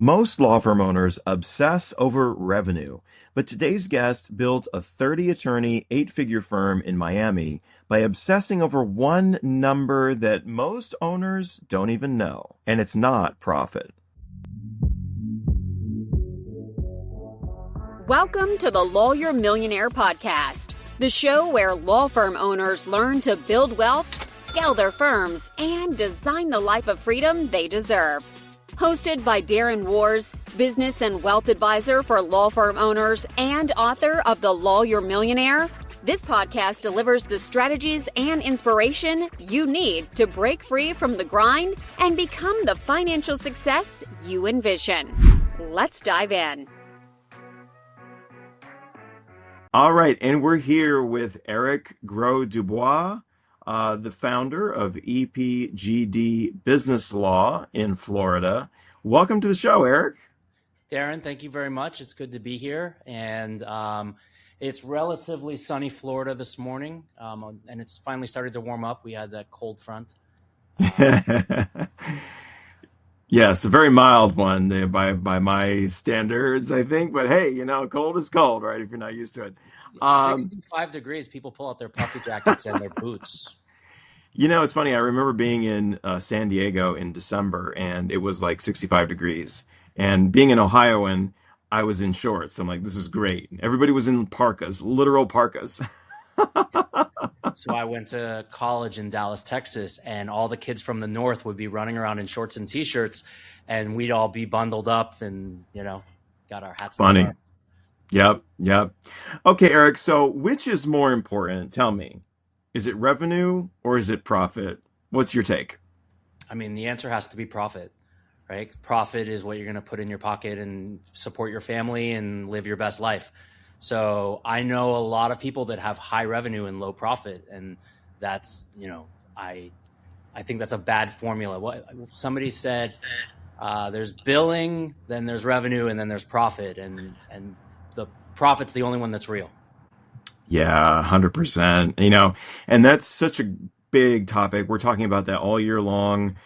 Most law firm owners obsess over revenue, but today's guest built a 30 attorney, 8-figure firm in Miami by obsessing over one number that most owners don't even know, and it's not profit. Welcome to the Lawyer Millionaire Podcast, the show where law firm owners learn to build wealth, scale their firms, and design the life of freedom they deserve. Hosted by Darren Wurz, business and wealth advisor for law firm owners and author of The Lawyer Millionaire, this podcast delivers the strategies and inspiration you need to break free from the grind and become the financial success you envision. Let's dive in. All right, and we're here with Eric Gros-Dubois, the founder of EPGD Business Law in Florida. Welcome to the show, Eric. Darren, thank you very much. It's good to be here. And it's relatively sunny Florida this morning, and it's finally started to warm up. We had that cold front. Yes, a very mild one by my standards, I think. But hey, cold is cold, right? If you're not used to it. 65 degrees, people pull out their puffy jackets and their boots. It's funny. I remember being in San Diego in December, and it was like 65 degrees. And being an Ohioan, I was in shorts. I'm like, this is great. Everybody was in parkas, literal parkas. So I went to college in Dallas, Texas, and all the kids from the north would be running around in shorts and T-shirts, and we'd all be bundled up and, got our hats. Funny. Yep. Okay, Eric, so which is more important? Tell me. Is it revenue or is it profit? What's your take? I mean, the answer has to be profit, right? Profit is what you're going to put in your pocket and support your family and live your best life. So I know a lot of people that have high revenue and low profit, and that's, I think that's a bad formula. Somebody said, there's billing, then there's revenue, and then there's profit, and the profit's the only one that's real. Yeah, 100%. And that's such a big topic. We're talking about that all year long,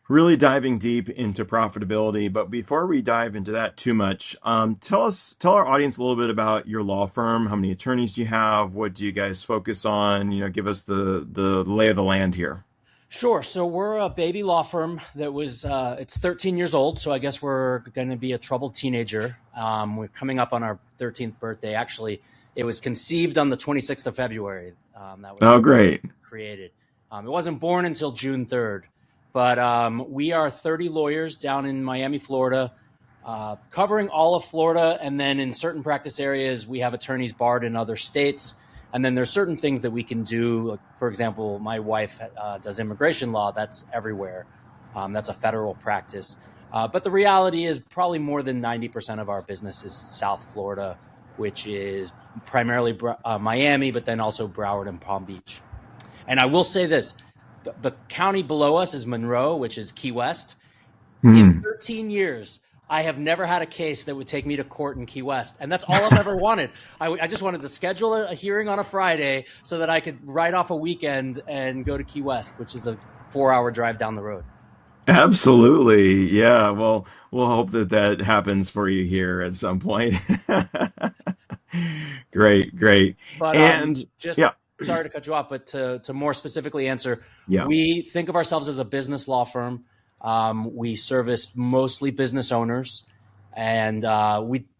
really diving deep into profitability. But before we dive into that too much, tell our audience a little bit about your law firm. How many attorneys do you have? What do you guys focus on? Give us the lay of the land here. Sure. So we're a baby law firm that was, it's 13 years old. So I guess we're going to be a troubled teenager. We're coming up on our 13th birthday. Actually, it was conceived on the 26th of February. That was great. Created. It wasn't born until June 3rd. But we are 30 lawyers down in Miami, Florida, covering all of Florida. And then in certain practice areas, we have attorneys barred in other states. And then there's certain things that we can do. Like, for example, my wife does immigration law. That's everywhere. That's a federal practice. But the reality is probably more than 90% of our business is South Florida, which is primarily Miami, but then also Broward and Palm Beach. And I will say this. The county below us is Monroe, which is Key West. In 13 years, I have never had a case that would take me to court in Key West. And that's all I've ever wanted. I just wanted to schedule a hearing on a Friday so that I could write off a weekend and go to Key West, which is a 4-hour drive down the road. Absolutely. Yeah. Well, we'll hope that happens for you here at some point. Great. But sorry to cut you off, but to more specifically answer, we think of ourselves as a business law firm. We service mostly business owners, and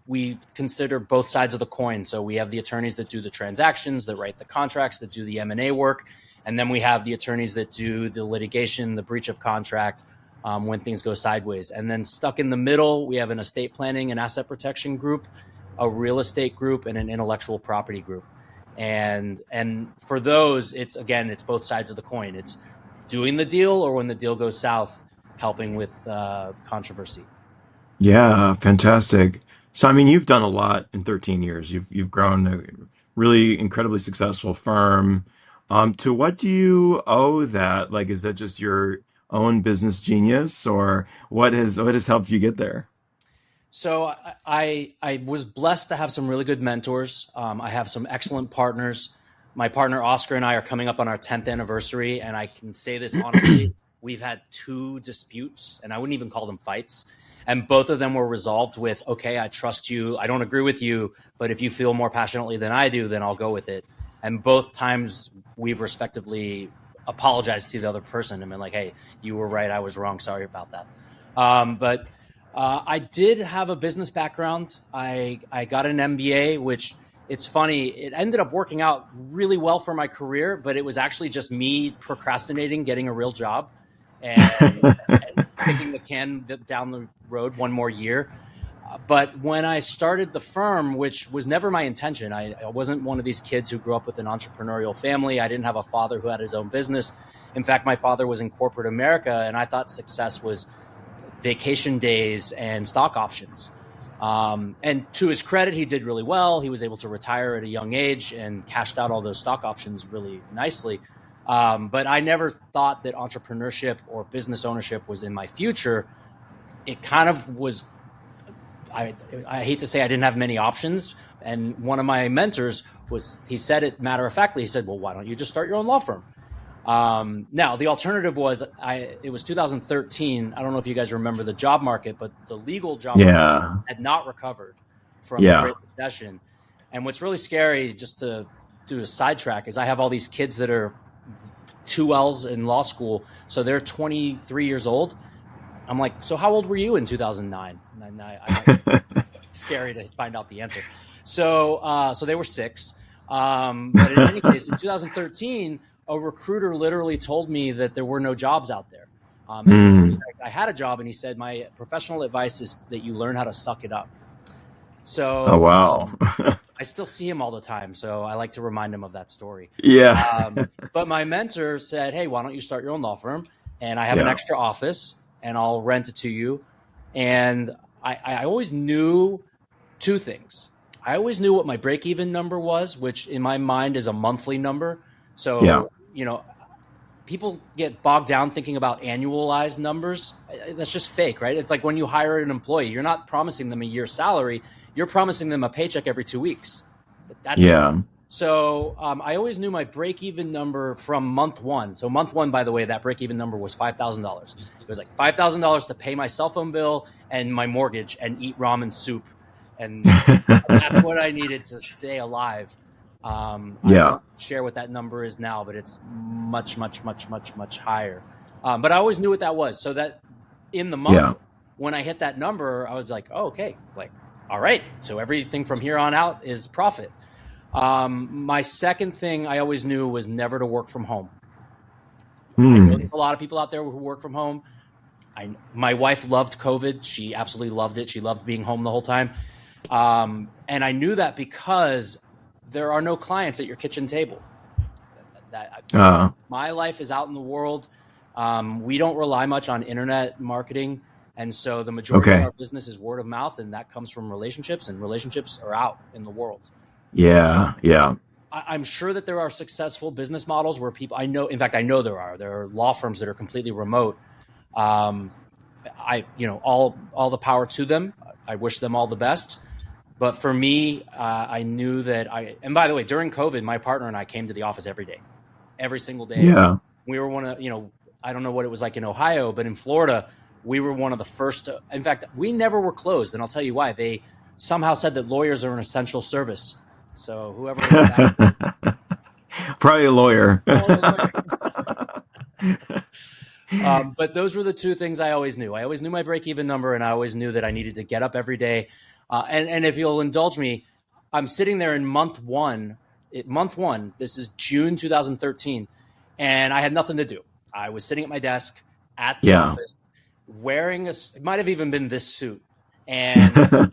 we consider both sides of the coin. So we have the attorneys that do the transactions, that write the contracts, that do the M&A work, and then we have the attorneys that do the litigation, the breach of contract, when things go sideways. And then stuck in the middle, we have an estate planning and asset protection group, a real estate group, and an intellectual property group. And for those, it's both sides of the coin. It's doing the deal, or when the deal goes south, helping with controversy. Yeah, fantastic. So, I mean, you've done a lot in 13 years. You've grown a really incredibly successful firm. To what do you owe that? Like, is that just your own business genius, or what has helped you get there? So I was blessed to have some really good mentors. I have some excellent partners. My partner, Oscar, and I are coming up on our 10th anniversary. And I can say this honestly, we've had 2 disputes, and I wouldn't even call them fights. And both of them were resolved with, okay, I trust you. I don't agree with you, but if you feel more passionately than I do, then I'll go with it. And both times we've respectively apologized to the other person and been like, hey, you were right. I was wrong. Sorry about that. But I did have a business background. I got an MBA, which it's funny. It ended up working out really well for my career, but it was actually just me procrastinating getting a real job and kicking the can down the road one more year. But when I started the firm, which was never my intention, I wasn't one of these kids who grew up with an entrepreneurial family. I didn't have a father who had his own business. In fact, my father was in corporate America, and I thought success was vacation days and stock options. And to his credit, he did really well. He was able to retire at a young age and cashed out all those stock options really nicely. But I never thought that entrepreneurship or business ownership was in my future. It kind of was. I hate to say I didn't have many options. And one of my mentors he said it matter of factly. He said, well, why don't you just start your own law firm? Now, the alternative was it was 2013. I don't know if you guys remember the job market, but the legal job market had not recovered from the Great Recession. And what's really scary, just to do a sidetrack, is I have all these kids that are 2Ls in law school. So they're 23 years old. I'm like, so how old were you in 2009? And scary to find out the answer. So they were 6. But in any case, in 2013, a recruiter literally told me that there were no jobs out there. I had a job, and he said, my professional advice is that you learn how to suck it up. So, oh, wow. I still see him all the time, so I like to remind him of that story. Yeah. But my mentor said, hey, why don't you start your own law firm? And I have an extra office, and I'll rent it to you. And I always knew 2 things. I always knew what my break-even number was, which in my mind is a monthly number. So, people get bogged down thinking about annualized numbers. That's just fake, right? It's like when you hire an employee, you're not promising them a year's salary. You're promising them a paycheck every 2 weeks. That's it. So I always knew my break-even number from month 1. So month 1, by the way, that break-even number was $5,000. It was like $5,000 to pay my cell phone bill and my mortgage and eat ramen soup. And that's what I needed to stay alive. I don't share what that number is now, but it's much, much, much, much, much higher. But I always knew what that was. So that in the month, when I hit that number, I was like, oh, okay, like, all right. So everything from here on out is profit. My second thing I always knew was never to work from home. I know there's a lot of people out there who work from home. My wife loved COVID. She absolutely loved it. She loved being home the whole time. And I knew that because there are no clients at your kitchen table. My life is out in the world. We don't rely much on internet marketing. And so the majority of our business is word of mouth, and that comes from relationships, and relationships are out in the world. Yeah. I'm sure that there are successful business models where people, there are law firms that are completely remote. All the power to them. I wish them all the best. But for me, I knew that and by the way, during COVID, my partner and I came to the office every day, every single day. Yeah. We were I don't know what it was like in Ohio, but in Florida, we were one of the first. In fact, we never were closed. And I'll tell you why. They somehow said that lawyers are an essential service. So whoever probably a lawyer. But those were the 2 things I always knew. I always knew my break-even number, and I always knew that I needed to get up every day. And if you'll indulge me, I'm sitting there in month 1. This is June 2013, and I had nothing to do. I was sitting at my desk at the office, wearing it might have even been this suit, and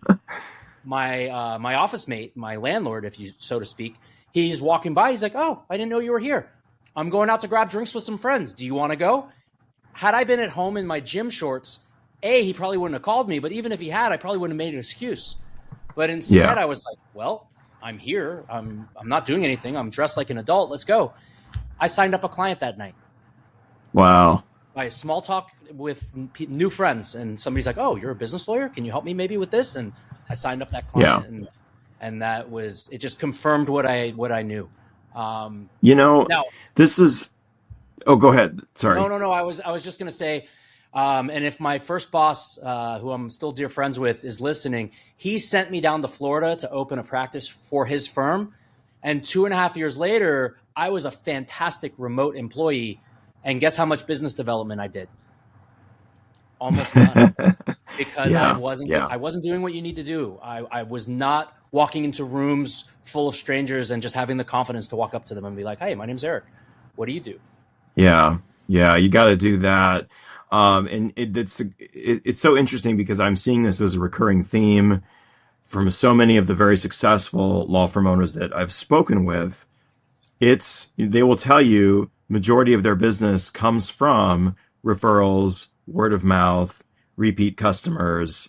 my office mate, my landlord, if you so to speak, he's walking by. He's like, "Oh, I didn't know you were here. I'm going out to grab drinks with some friends. Do you want to go?" Had I been at home in my gym shorts, he probably wouldn't have called me. But even if he had, I probably wouldn't have made an excuse. But instead, I was like, "Well, I'm here. I'm not doing anything. I'm dressed like an adult. Let's go." I signed up a client that night. Wow. By small talk with new friends, and somebody's like, "Oh, you're a business lawyer? Can you help me maybe with this?" And I signed up that client, and that was it. Just confirmed what I knew. Now, this is. Oh, go ahead. Sorry. No. I was just going to say, And if my first boss, who I'm still dear friends with, is listening, he sent me down to Florida to open a practice for his firm. And 2.5 years later, I was a fantastic remote employee. And guess how much business development I did? Almost none. Because Yeah. I wasn't doing what you need to do. I was not walking into rooms full of strangers and just having the confidence to walk up to them and be like, "Hey, my name's Eric. What do you do?" Yeah. Yeah. You got to do that. And it's so interesting because I'm seeing this as a recurring theme from so many of the very successful law firm owners that I've spoken with. They will tell you majority of their business comes from referrals, word of mouth, repeat customers.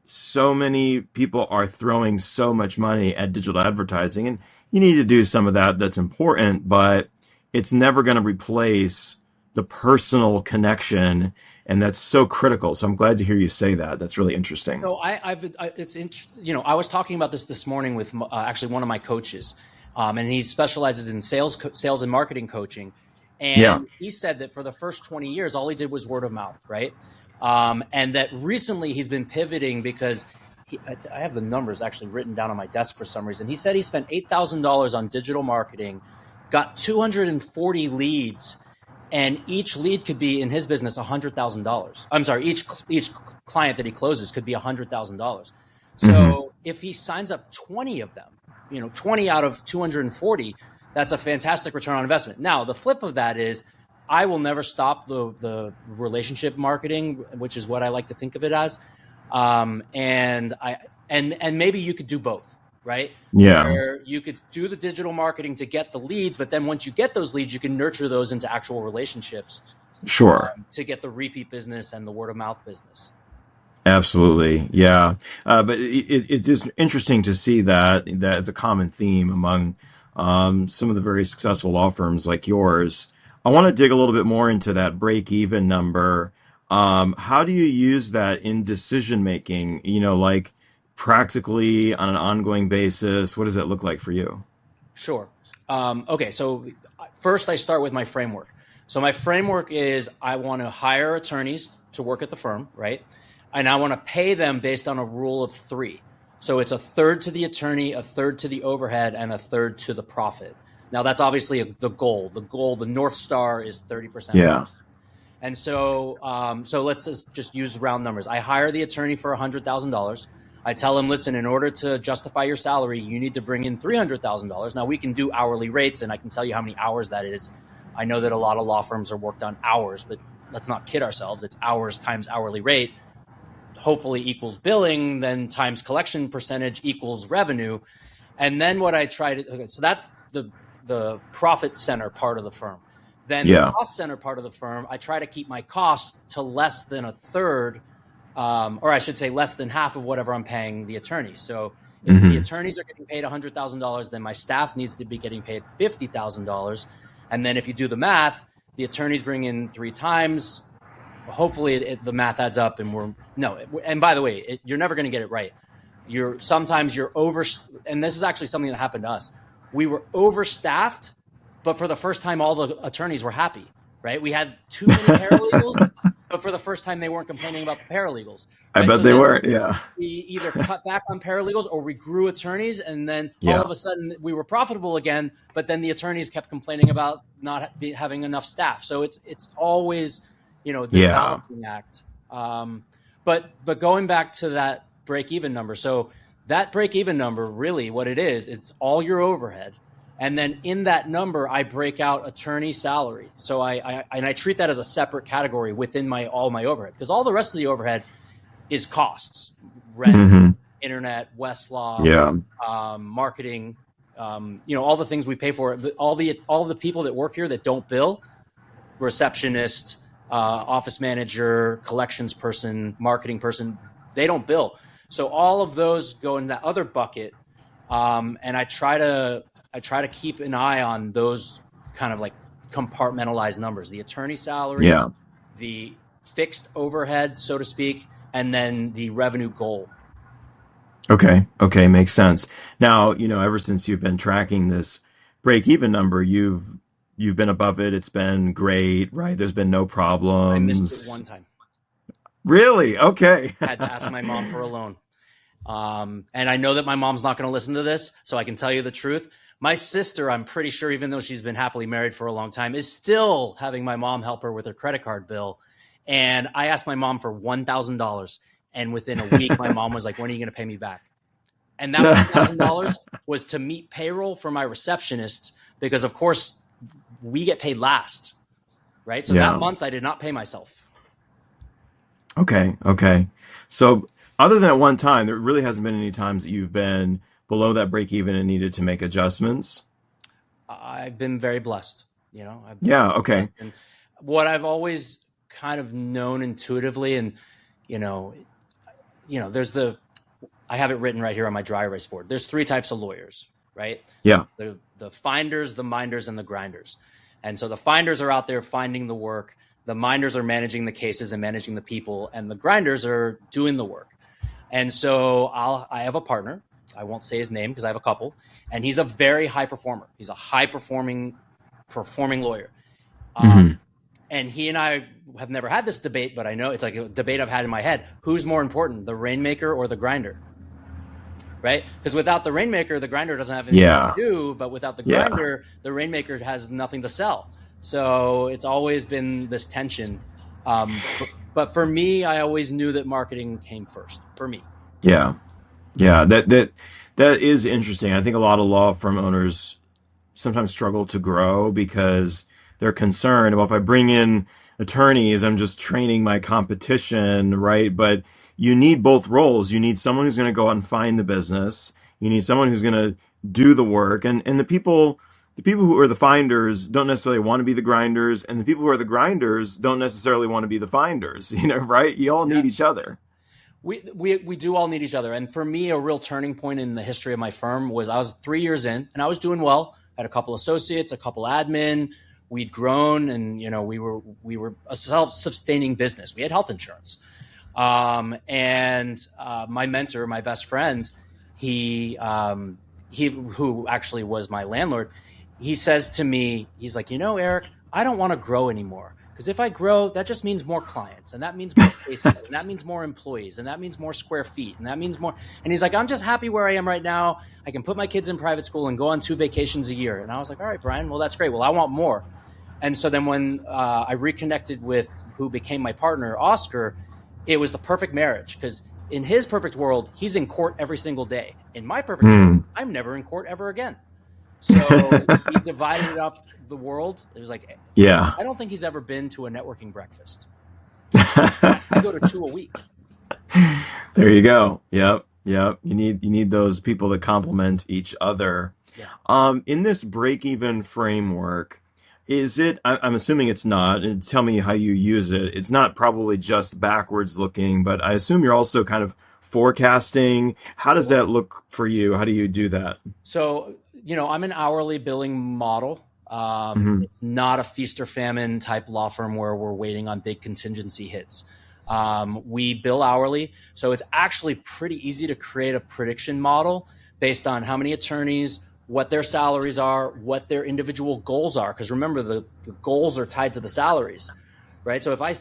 So many people are throwing so much money at digital advertising, and you need to do some of that. That's important, but it's never going to replace the personal connection, and that's so critical. So I'm glad to hear you say that. That's really interesting. So I was talking about this morning with actually one of my coaches, and he specializes in sales and marketing coaching. And he said that for the first 20 years, all he did was word of mouth, right? And that recently he's been pivoting because I have the numbers actually written down on my desk for some reason. He said he spent $8,000 on digital marketing, got 240 leads, and each lead could be in his business $100,000. I'm sorry, each client that he closes could be $100,000. So if he signs up 20 of them, 20 out of 240, that's a fantastic return on investment. Now, the flip of that is I will never stop the relationship marketing, which is what I like to think of it as. And maybe you could do both, right? Yeah. Where you could do the digital marketing to get the leads, but then once you get those leads, you can nurture those into actual relationships. Sure. To get the repeat business and the word of mouth business. Absolutely. Yeah. But it's just interesting to see that as a common theme among some of the very successful law firms like yours. I want to dig a little bit more into that break-even number. How do you use that in decision making? Like practically on an ongoing basis. What does that look like for you? Sure. Okay. So first, I start with my framework. So my framework is I want to hire attorneys to work at the firm, right? And I want to pay them based on a rule of 3. So it's a third to the attorney, a third to the overhead, and a third to the profit. Now, that's obviously the goal. The North Star is 30%. Yeah. And so let's just use round numbers. I hire the attorney for $100,000. I tell him, listen, in order to justify your salary, you need to bring in $300,000. Now, we can do hourly rates, and I can tell you how many hours that is. I know that a lot of law firms are worked on hours, but let's not kid ourselves. It's hours times hourly rate. Hopefully equals billing, then times collection percentage equals revenue. And then what I try to, okay, so that's the profit center part of the firm. Then the cost center part of the firm, I try to keep my costs to less than a third, or I should say less than half of whatever I'm paying the attorneys. So if the attorneys are getting paid $100,000, then my staff needs to be getting paid $50,000. And then if you do the math, the attorneys bring in 3 times. Hopefully the math adds up, and and by the way, you're never going to get it right. Sometimes you're over, and this is actually something that happened to us. We were overstaffed, but for the first time, all the attorneys were happy, right? We had too many paralegals, but for the first time, they weren't complaining about the paralegals. Right? I bet they weren't, yeah. We either cut back on paralegals or we grew attorneys, and then all of a sudden we were profitable again, but then the attorneys kept complaining about not having enough staff. So it's always, this balancing act. But going back to that break-even number, so that break-even number, really what it is, it's all your overhead. And then in that number, I break out attorney salary. So I treat that as a separate category within all my overhead, because all the rest of the overhead is costs, rent, internet, Westlaw, marketing, all the things we pay for. All the people that work here that don't bill, receptionist, office manager, collections person, marketing person, they don't bill. So all of those go in that other bucket, and I try to keep an eye on those kind of like compartmentalized numbers: the attorney salary, the fixed overhead, so to speak, and then the revenue goal. Okay, makes sense. Now, ever since you've been tracking this break-even number, you've you've been above it. It's been great, right? There's been no I missed it problems. one time. Really? Okay. I had to ask my mom for a loan. And I know that my mom's not going to listen to this, so I can tell you the truth. My sister, I'm pretty sure, even though she's been happily married for a long time, is still having my mom help her with her credit card bill. And I asked my mom for $1,000. And within a week, my mom was like, when are you going to pay me back? And that $1,000 was to meet payroll for my receptionist because, of course, we get paid last, right? So Yeah. that month, I did not pay myself. Okay. Okay. So other than that one time, there really hasn't been any times that you've been below that break even and needed to make adjustments. I've been very blessed. I've been Yeah. Okay. blessed. And what I've always kind of known intuitively, and I have it written right here on my dry erase board. There's three types of lawyers, right? Yeah. The finders, the minders, and the grinders. And so the finders are out there finding the work. The minders are managing the cases and managing the people, and the grinders are doing the work. And so I have a partner. I won't say his name because I have a couple, and he's a very high performer. He's a high performing lawyer. And he and I have never had this debate, but I know it's like a debate I've had in my head. Who's more important, the rainmaker or the grinder? Right? Because without the rainmaker, the grinder doesn't have anything to do, but without the grinder, the rainmaker has nothing to sell. So it's always been this tension. But for me, I always knew that marketing came first for me. Yeah. Yeah. That is interesting. I think a lot of law firm owners sometimes struggle to grow because they're concerned, well, if I bring in attorneys, I'm just training my competition, right? But you need both roles. You need someone who's going to go out and find the business. You need someone who's going to do the work. And the people who are the finders don't necessarily want to be the grinders, and the people who are the grinders don't necessarily want to be the finders, right? You all need each other. We do all need each other. And for me, a real turning point in the history of my firm was I was 3 years in and I was doing well. I had a couple associates, a couple admin. We'd grown, and we were a self-sustaining business. We had health insurance, and my mentor, my best friend, he who actually was my landlord, he says to me, he's like, Eric, I don't want to grow anymore. Because if I grow, that just means more clients, and that means more cases, and that means more employees, and that means more square feet, and that means more. And he's like, I'm just happy where I am right now. I can put my kids in private school and go on 2 vacations a year. And I was like, all right, Brian, well, that's great. Well, I want more. And so then when I reconnected with who became my partner, Oscar, it was the perfect marriage because in his perfect world, he's in court every single day. In my perfect world, I'm never in court ever again. So he divided up the world. It was like, I don't think he's ever been to a networking breakfast. I go to 2 a week. There you go. Yep. You need those people that complement each other. Yeah. In this break-even framework, is it, I'm assuming it's not, and tell me how you use it. It's not probably just backwards looking, but I assume you're also kind of forecasting. How does that look for you? How do you do that? So, I'm an hourly billing model. It's not a feast or famine type law firm where we're waiting on big contingency hits. We bill hourly. So it's actually pretty easy to create a prediction model based on how many attorneys, what their salaries are, what their individual goals are. Because remember, the goals are tied to the salaries, right? So if I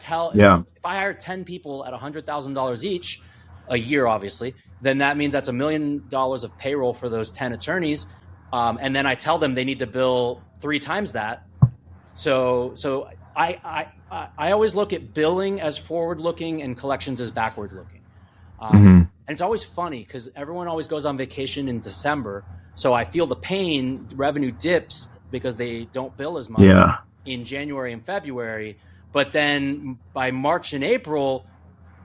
hire 10 people at $100,000 each a year, obviously, then that means that's $1 million of payroll for those 10 attorneys. And then I tell them they need to bill 3 times that. So I always look at billing as forward looking and collections as backward looking. And it's always funny because everyone always goes on vacation in December. So I feel the pain, revenue dips because they don't bill as much in January and February. But then by March and April,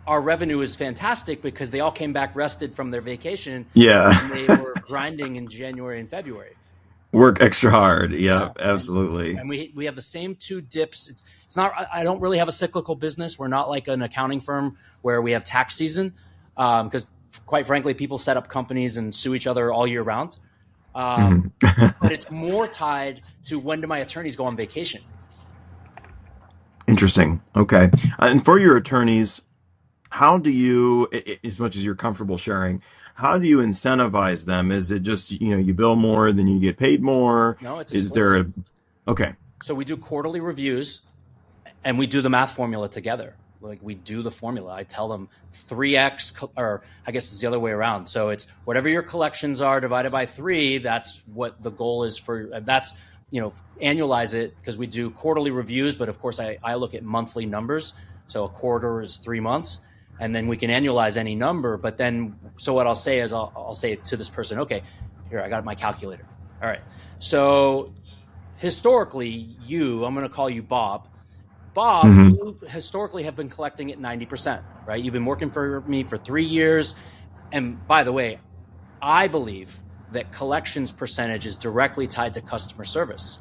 our revenue is fantastic because they all came back rested from their vacation. And they were grinding in January and February. Work extra hard. Yeah, absolutely. And we have the same 2 dips. It's not, I don't really have a cyclical business. We're not like an accounting firm where we have tax season. Because quite frankly, people set up companies and sue each other all year round. But it's more tied to when do my attorneys go on vacation. Interesting. Okay. And for your attorneys, how do you, as much as you're comfortable sharing, how do you incentivize them? Is it just, you bill more, then you get paid more? No, it's Is explicit. there okay. So we do quarterly reviews, and we do the math formula together. Like, we do the formula. I tell them 3x, or I guess it's the other way around. So it's whatever your collections are divided by 3. That's what the goal is for. That's, annualize it, because we do quarterly reviews. But of course, I look at monthly numbers. So a quarter is 3 months, and then we can annualize any number. But then, so what I'll say is I'll say to this person, okay, here, I got my calculator. All right. So historically, I'm going to call you Bob. Bob, you historically have been collecting at 90%, right? You've been working for me for 3 years. And by the way, I believe that collections percentage is directly tied to customer service.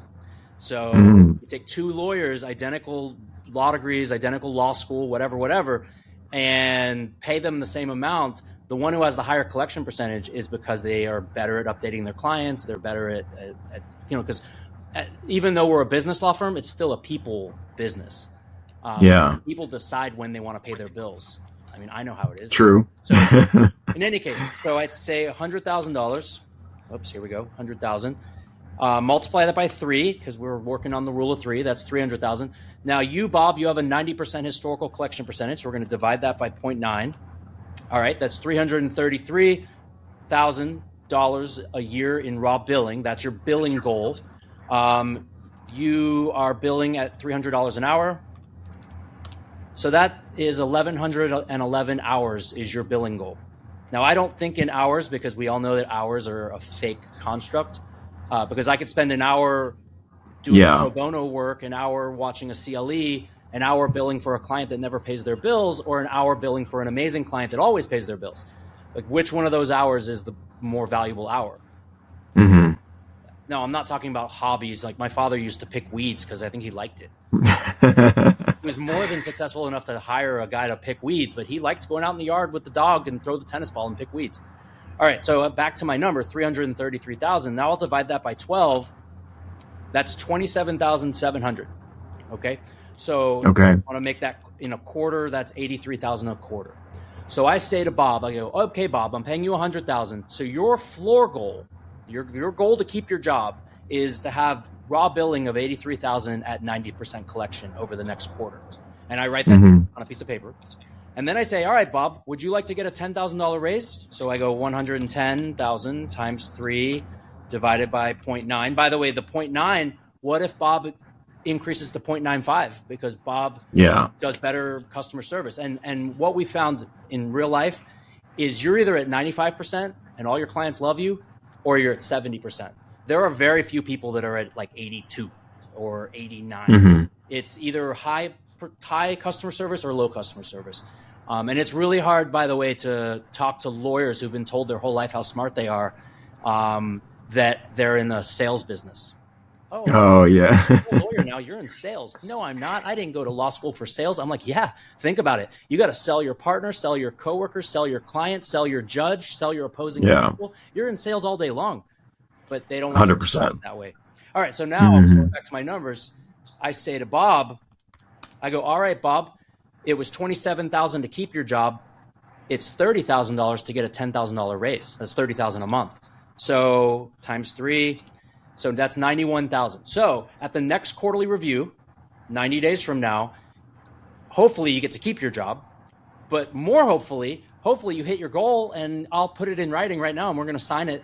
So you take 2 lawyers, identical law degrees, identical law school, whatever, and pay them the same amount. The one who has the higher collection percentage is because they are better at updating their clients. They're better at because even though we're a business law firm, it's still a people business. People decide when they want to pay their bills. I mean, I know how it is. True. So in any case, so I'd say $100,000. Oops, here we go. 100,000. Multiply that by 3, because we're working on the rule of 3. That's 300,000. Now you, Bob, you have a 90% historical collection percentage. So we're going to divide that by 0.9. All right, that's $333,000 a year in raw billing. That's your billing goal. You are billing at $300 an hour. So that is 1,111 hours is your billing goal. Now, I don't think in hours, because we all know that hours are a fake construct, because I could spend an hour doing pro bono work, an hour watching a CLE, an hour billing for a client that never pays their bills, or an hour billing for an amazing client that always pays their bills. Like, which one of those hours is the more valuable hour? No, I'm not talking about hobbies. Like, my father used to pick weeds because I think he liked it. He was more than successful enough to hire a guy to pick weeds, but he liked going out in the yard with the dog and throw the tennis ball and pick weeds. All right, so back to my number, 333,000. Now I'll divide that by 12. That's 27,700. Okay, so I want to make that in a quarter. That's 83,000 a quarter. So I say to Bob, I go, okay, Bob, I'm paying you 100,000. So your floor goal, your goal to keep your job, is to have raw billing of 83,000 at 90% collection over the next quarter. And I write that on a piece of paper. And then I say, all right, Bob, would you like to get a $10,000 raise? So I go 110,000 times 3 divided by 0.9. By the way, the 0.9, what if Bob increases to 0.95 because Bob does better customer service? And what we found in real life is you're either at 95% and all your clients love you, or you're at 70%. There are very few people that are at like 82 or 89. It's either high customer service or low customer service. And it's really hard, by the way, to talk to lawyers who've been told their whole life how smart they are, that they're in the sales business. Oh yeah. You're a lawyer now, you're in sales. No, I'm not. I didn't go to law school for sales. I'm like, yeah, think about it. You got to sell your partner, sell your coworkers, sell your client, sell your judge, sell your opposing counsel. You're in sales all day long, but they don't 100% that way. All right. So now going back to my numbers, I say to Bob, I go, all right, Bob, it was $27,000 to keep your job. It's $30,000 to get a $10,000 raise. That's $30,000 a month. So times 3. So that's 91,000. So at the next quarterly review, 90 days from now, hopefully you get to keep your job, but more hopefully you hit your goal, and I'll put it in writing right now, and we're going to sign it,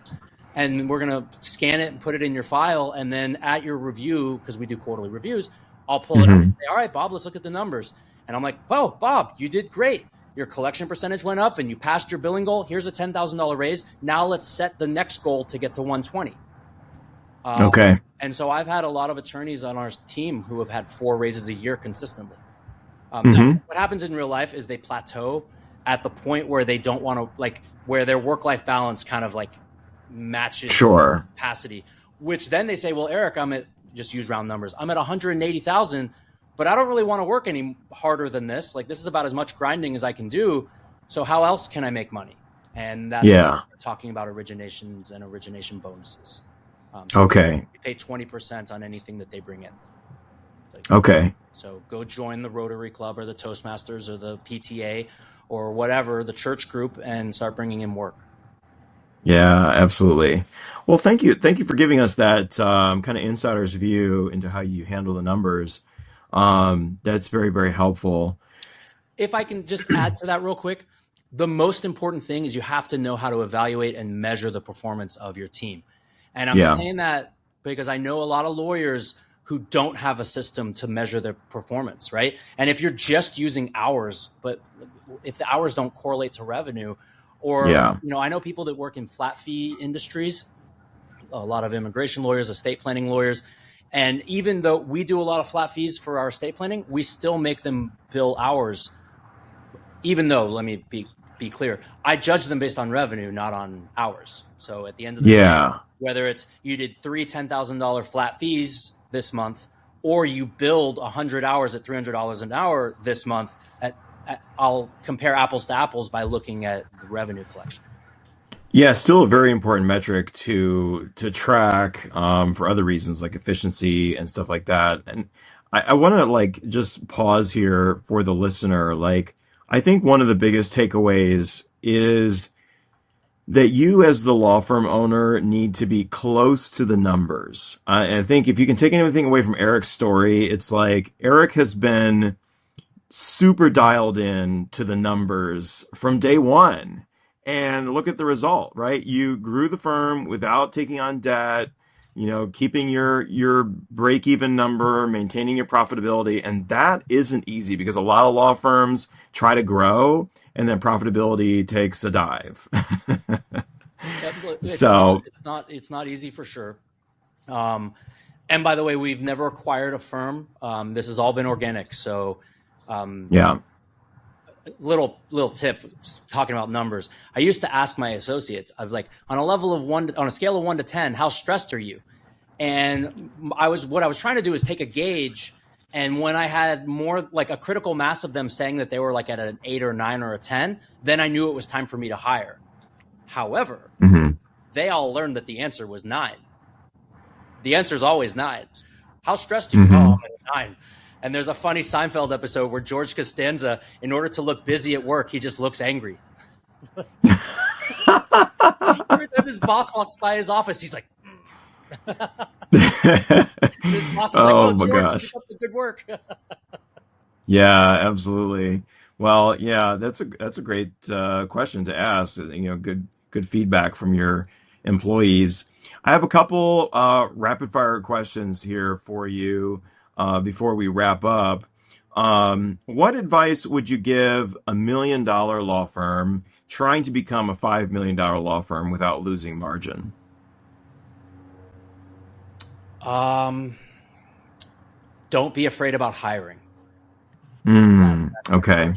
and we're going to scan it and put it in your file. And then at your review, because we do quarterly reviews, I'll pull it up and say, all right, Bob, let's look at the numbers. And I'm like, whoa, Bob, you did great. Your collection percentage went up and you passed your billing goal. Here's a $10,000 raise. Now let's set the next goal to get to 120. Okay. And so I've had a lot of attorneys on our team who have had 4 raises a year consistently. Now, what happens in real life is they plateau at the point where they don't want to, like, where their work-life balance kind of like matches capacity, which then they say, well, Eric, I'm at, just use round numbers, I'm at 180,000, but I don't really want to work any harder than this. Like, this is about as much grinding as I can do. So how else can I make money? And that's what we're talking about, originations and origination bonuses. We pay 20% on anything that they bring in. So go join the Rotary Club or the Toastmasters or the PTA or whatever, the church group, and start bringing in work. Yeah, absolutely. Well, thank you. Thank you for giving us that kind of insider's view into how you handle the numbers. That's very, very helpful. If I can just add to that real quick, the most important thing is you have to know how to evaluate and measure the performance of your team. And I'm Yeah, saying that because I know a lot of lawyers who don't have a system to measure their performance, right? And if you're just using hours, but if the hours don't correlate to revenue, or, yeah, I know people that work in flat fee industries, a lot of immigration lawyers, estate planning lawyers. And even though we do a lot of flat fees for our estate planning, we still make them bill hours. Even though, let me be clear, I judge them based on revenue, not on hours. So at the end of the day, yeah. whether it's you did three $10,000 flat fees this month, or you billed 100 hours at $300 an hour this month, I'll compare apples to apples by looking at the revenue collection. Yeah, still a very important metric to track for other reasons like efficiency and stuff like that. And I want to like just pause here for the listener. Like, I think one of the biggest takeaways is that you as the law firm owner need to be close to the numbers. I think if you can take anything away from Eric's story, it's like Eric has been super dialed in to the numbers from day one. And look at the result, right? You grew the firm without taking on debt, keeping your break even number, maintaining your profitability. And that isn't easy because a lot of law firms try to grow and then profitability takes a dive. So, It's not easy for sure. And by the way, we've never acquired a firm. This has all been organic. So, yeah. little tip talking about numbers. I used to ask my associates, I've like, on a scale of 1 to 10, how stressed are you? And what I was trying to do is take a gauge. And when I had more like a critical mass of them saying that they were like at an 8 or 9 or a 10, then I knew it was time for me to hire. However, they all learned that the answer was 9. The answer is always 9. How stressed are you? Oh, I'm at 9. And there's a funny Seinfeld episode where George Costanza, in order to look busy at work, he just looks angry. Every time his boss walks by his office, he's like, his boss is like, Oh oh, my George, gosh. keep up the good work. Yeah, absolutely. Well, yeah, that's a great question to ask. Good feedback from your employees. I have a couple rapid fire questions here for you before we wrap up. What advice would you give $1 million law firm trying to become a $5 million law firm without losing margin? Don't be afraid about hiring. Okay.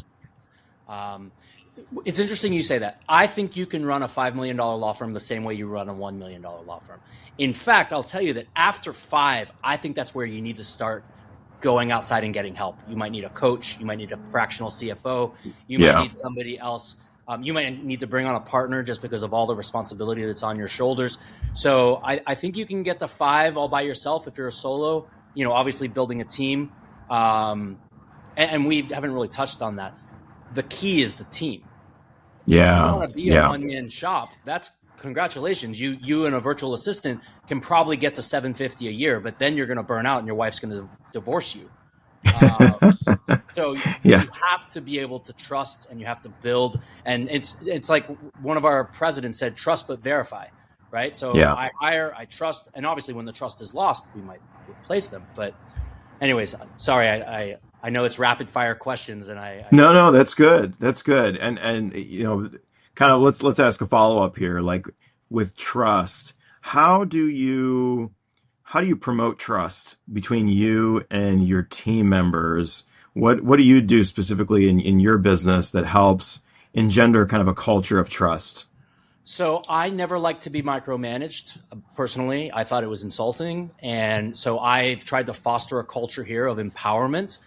It's interesting you say that. I think you can run a $5 million law firm the same way you run a $1 million law firm. In fact, I'll tell you that after 5, I think that's where you need to start going outside and getting help. You might need a coach. You might need a fractional CFO. You might need somebody else. You might need to bring on a partner just because of all the responsibility that's on your shoulders. So I think you can get to 5 all by yourself if you're a solo, obviously building a team. And we haven't really touched on that. The key is the team. Yeah. If you want to be a one-man shop, that's congratulations. You and a virtual assistant can probably get to $750 a year, but then you're going to burn out and your wife's going to divorce you. So you have to be able to trust and you have to build. And it's like one of our presidents said, trust but verify, right? So I hire, I trust, and obviously when the trust is lost, we might replace them. But anyways, sorry, I know it's rapid fire questions, and No, that's good. That's good. And kind of let's ask a follow up here. Like with trust, how do you promote trust between you and your team members? What do you do specifically in your business that helps engender kind of a culture of trust? So I never liked to be micromanaged. Personally, I thought it was insulting, and so I've tried to foster a culture here of empowerment.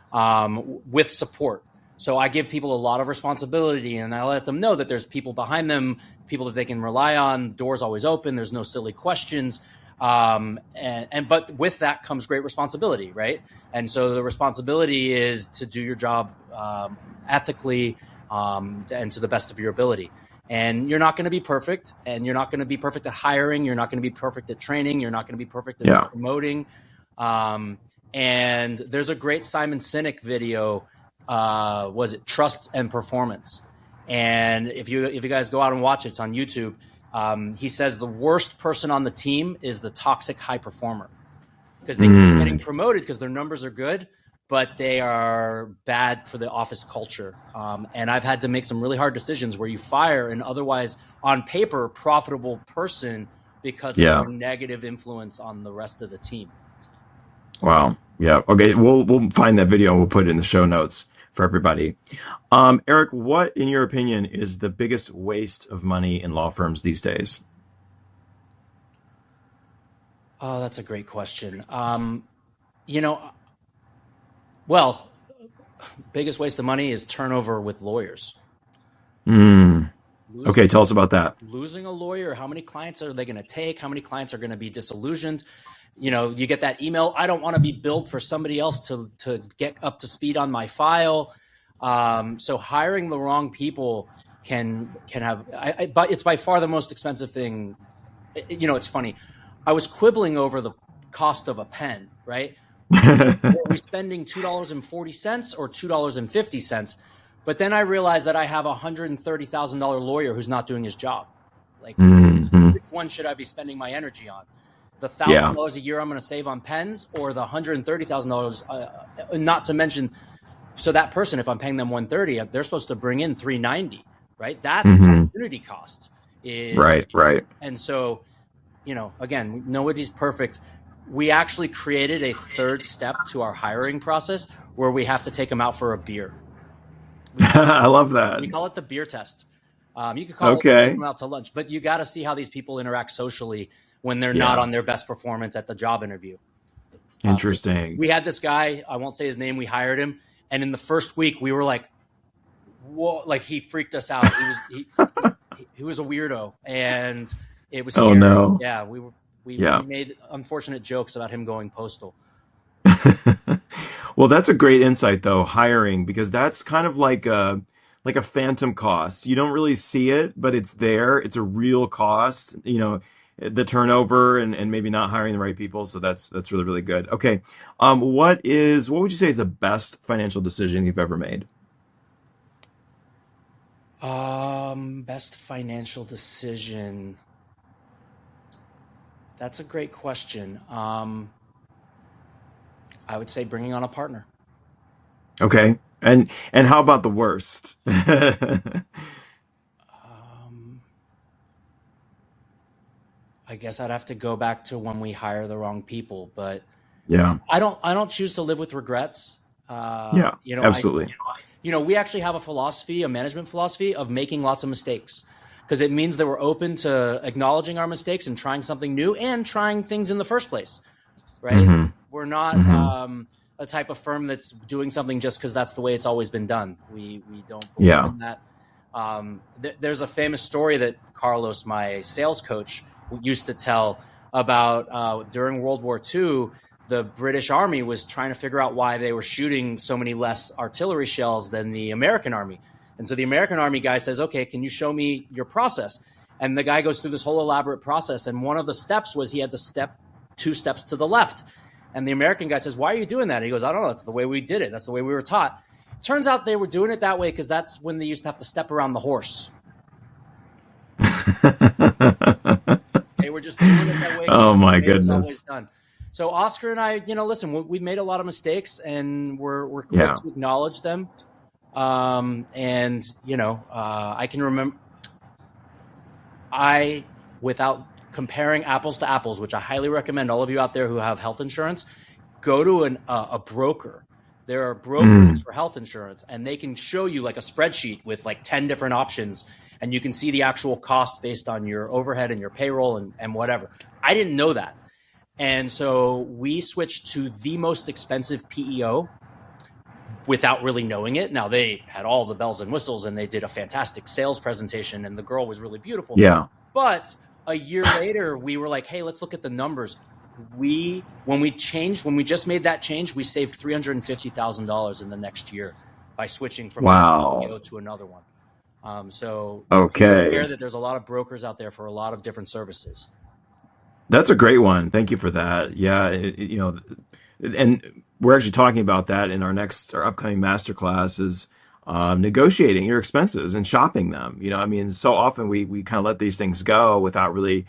With support. So I give people a lot of responsibility and I let them know that there's people behind them, people that they can rely on. Doors always open. There's no silly questions. But with that comes great responsibility, right? And so the responsibility is to do your job ethically and to the best of your ability. And you're not going to be perfect, and you're not going to be perfect at hiring. You're not going to be perfect at training. You're not going to be perfect at promoting. And there's a great Simon Sinek video. Was it Trust and Performance? And if you guys go out and watch it, it's on YouTube. He says the worst person on the team is the toxic high performer, because they keep getting promoted because their numbers are good, but they are bad for the office culture. And I've had to make some really hard decisions where you fire an otherwise, on paper, profitable person because of their negative influence on the rest of the team. Wow. Yeah. Okay. We'll find that video and we'll put it in the show notes for everybody. Eric, what, in your opinion, is the biggest waste of money in law firms these days? Oh, that's a great question. Well, biggest waste of money is turnover with lawyers. Okay, tell us about that. Losing a lawyer, how many clients are they going to take? How many clients are going to be disillusioned? You get that email, I don't want to be billed for somebody else to get up to speed on my file. So hiring the wrong people can have, but it's by far the most expensive thing. It's funny. I was quibbling over the cost of a pen, right? Were we spending $2.40 or $2.50? But then I realized that I have a $130,000 lawyer who's not doing his job. Like, which one should I be spending my energy on? The $1,000 a year I'm going to save on pens, or the $130,000? Not to mention, so that person, if I'm paying them $130, they're supposed to bring in $390, right? That's opportunity cost. Right. And so, again, nobody's perfect. We actually created a third step to our hiring process where we have to take them out for a beer. I love that. We call it the beer test. You could call it take them out to lunch, but you got to see how these people interact socially when they're not on their best performance at the job interview. Interesting. We had this guy, I won't say his name, we hired him. And in the first week we were like, whoa, like he freaked us out. He was a weirdo, and it was scary. Oh no. Yeah. We made unfortunate jokes about him going postal. Well, that's a great insight though, hiring, because that's kind of like a phantom cost. You don't really see it, but it's there. It's a real cost, the turnover and maybe not hiring the right people. So that's really, really good. Okay. What would you say is the best financial decision you've ever made? Best financial decision. That's a great question. I would say bringing on a partner. Okay. And how about the worst? I guess I'd have to go back to when we hire the wrong people, but yeah, I don't choose to live with regrets. Absolutely. We actually have a management philosophy of making lots of mistakes, because it means that we're open to acknowledging our mistakes and trying something new and trying things in the first place, right? We're not a type of firm that's doing something just because that's the way it's always been done. We don't believe in that. There's a famous story that Carlos, my sales coach, used to tell about during World War II, the British Army was trying to figure out why they were shooting so many less artillery shells than the American Army. And so the American Army guy says, okay, can you show me your process? And the guy goes through this whole elaborate process. And one of the steps was he had to step 2 steps to the left. And the American guy says, why are you doing that? And he goes, I don't know. That's the way we did it. That's the way we were taught. Turns out they were doing it that way because that's when they used to have to step around the horse. They were just doing it that way. Oh my goodness. So Oscar and I, listen, we've made a lot of mistakes, and we're quick to acknowledge them. I can remember, without comparing apples to apples, which I highly recommend all of you out there who have health insurance, go to a broker. There are brokers for health insurance, and they can show you like a spreadsheet with like 10 different options, and you can see the actual costs based on your overhead and your payroll and whatever. I didn't know that. And so we switched to the most expensive PEO without really knowing it. Now, they had all the bells and whistles, and they did a fantastic sales presentation, and the girl was really beautiful. Yeah. But a year later, we were like, hey, let's look at the numbers. When we just made that change, we saved $350,000 in the next year by switching from one PEO to another one. So be aware Okay. that there's a lot of brokers out there for a lot of different services. That's a great one. Thank you for that. Yeah, and we're actually talking about that in our upcoming masterclass is negotiating your expenses and shopping them. I mean, so often we kind of let these things go without really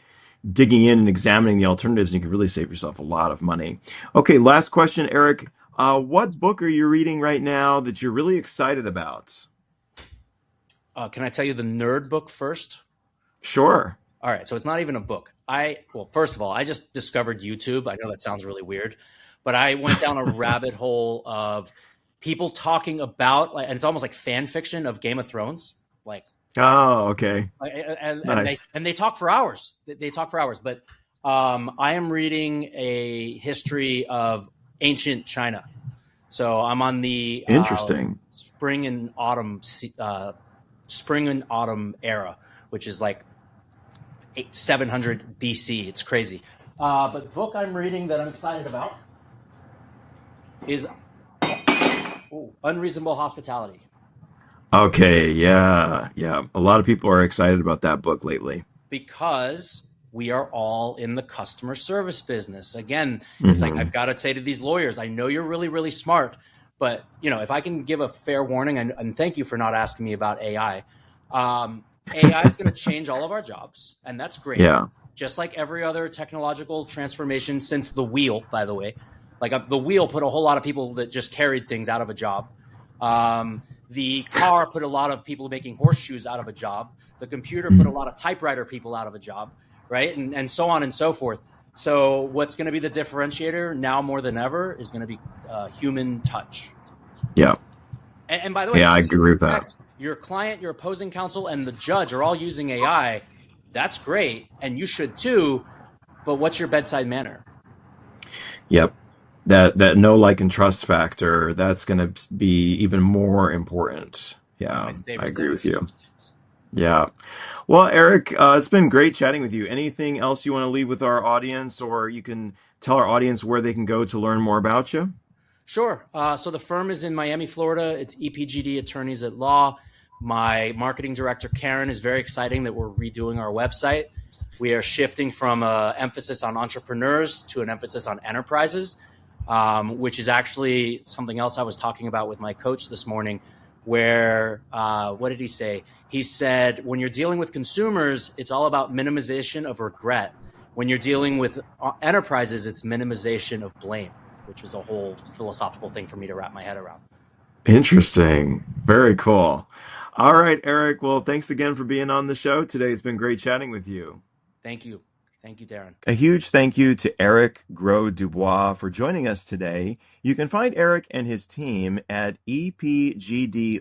digging in and examining the alternatives. And you can really save yourself a lot of money. Okay, last question, Eric. What book are you reading right now that you're really excited about? Can I tell you the nerd book first? Sure. All right, so it's not even a book. Well, first of all, I just discovered YouTube. I know that sounds really weird, but I went down a rabbit hole of people talking about, and it's almost like fan fiction of Game of Thrones. Like, Oh, okay. and Nice. they talk for hours. They talk for hours. But I am reading a history of ancient China. So I'm on the Interesting. spring and autumn era, which is like 700 BC. It's crazy. But the book I'm reading that I'm excited about is Unreasonable Hospitality. Okay, yeah, yeah. A lot of people are excited about that book lately. Because we are all in the customer service business. Again, it's like Hmm. I've got to say to these lawyers, I know you're really, really smart, but if I can give a fair warning, and thank you for not asking me about AI. AI is going to change all of our jobs, and that's great. Yeah. Just like every other technological transformation since the wheel, by the way. Like the wheel put a whole lot of people that just carried things out of a job. The car put a lot of people making horseshoes out of a job. The computer put a lot of typewriter people out of a job, right? And so on and so forth. So what's going to be the differentiator now more than ever is going to be human touch. Yeah. And by the way, Yeah, I agree with that. your client, your opposing counsel, and the judge are all using AI. That's great, and you should too. But what's your bedside manner? Yep. That know, like, and trust factor, that's going to be even more important. One of Yeah, my I favorite agree with things. you. Yeah. Well, Eric, it's been great chatting with you. Anything else you want to leave with our audience, or you can tell our audience where they can go to learn more about you? Sure. So the firm is in Miami, Florida. It's EPGD Attorneys at Law. My marketing director, Karen, is very exciting that we're redoing our website. We are shifting from an emphasis on entrepreneurs to an emphasis on enterprises, which is actually something else I was talking about with my coach this morning, where, what did he say? He said, when you're dealing with consumers, it's all about minimization of regret. When you're dealing with enterprises, it's minimization of blame, which was a whole philosophical thing for me to wrap my head around. Interesting. Very cool. All right, Eric. Well, thanks again for being on the show today. It's been great chatting with you. Thank you. Thank you, Darren. A huge thank you to Eric Gros-Dubois for joining us today. You can find Eric and his team at epgdlaw.com.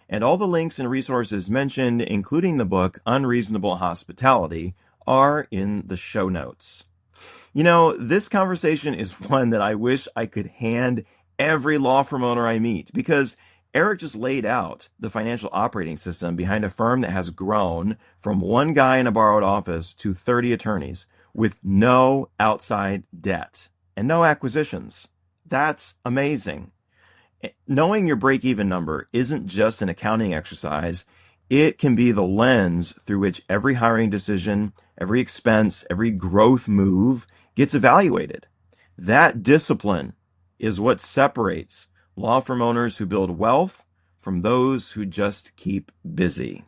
And all the links and resources mentioned, including the book Unreasonable Hospitality, are in the show notes. This conversation is one that I wish I could hand every law firm owner I meet, because Eric just laid out the financial operating system behind a firm that has grown from one guy in a borrowed office to 30 attorneys with no outside debt and no acquisitions. That's amazing. Knowing your break-even number isn't just an accounting exercise. It can be the lens through which every hiring decision, every expense, every growth move gets evaluated. That discipline is what separates law firm owners who build wealth from those who just keep busy.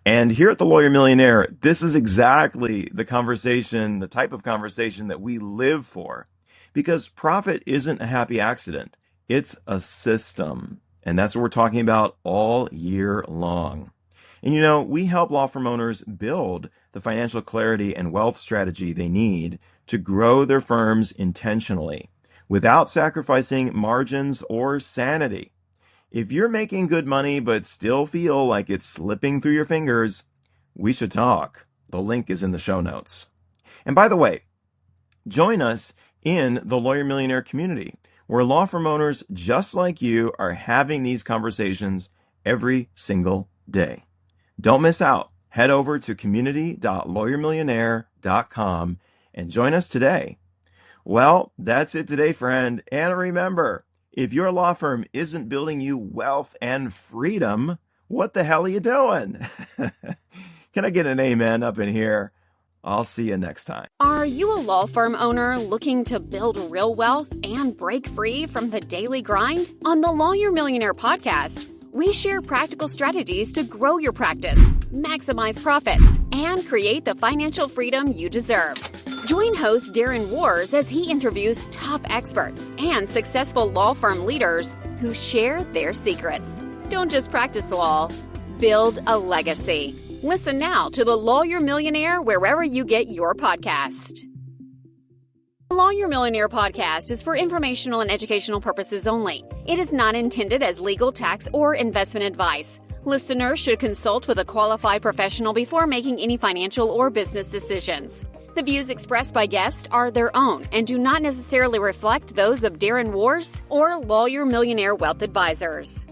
And here at The Lawyer Millionaire, this is exactly the conversation, the type of conversation that we live for. Because profit isn't a happy accident. It's a system. And that's what we're talking about all year long. And we help law firm owners build the financial clarity and wealth strategy they need to grow their firms intentionally, without sacrificing margins or sanity. If you're making good money but still feel like it's slipping through your fingers, we should talk. The link is in the show notes. And by the way, join us in the Lawyer Millionaire community, where law firm owners just like you are having these conversations every single day. Don't miss out. Head over to community.lawyermillionaire.com and join us today. Well, that's it today, friend. And remember, If your law firm isn't building you wealth and freedom, what the hell are you doing? Can I get an amen up in here? I'll see you next time. Are you a law firm owner looking to build real wealth and break free from the daily grind? On the Lawyer Millionaire podcast, we share practical strategies to grow your practice, maximize profits, and create the financial freedom you deserve. Join host Darren Wurz as he interviews top experts and successful law firm leaders who share their secrets. Don't just practice law, build a legacy. Listen now to the Lawyer Millionaire wherever you get your podcast. The Lawyer Millionaire podcast is for informational and educational purposes only. It is not intended as legal, tax, or investment advice. Listeners should consult with a qualified professional before making any financial or business decisions. The views expressed by guests are their own and do not necessarily reflect those of Darren Wurz or Lawyer Millionaire Wealth Advisors.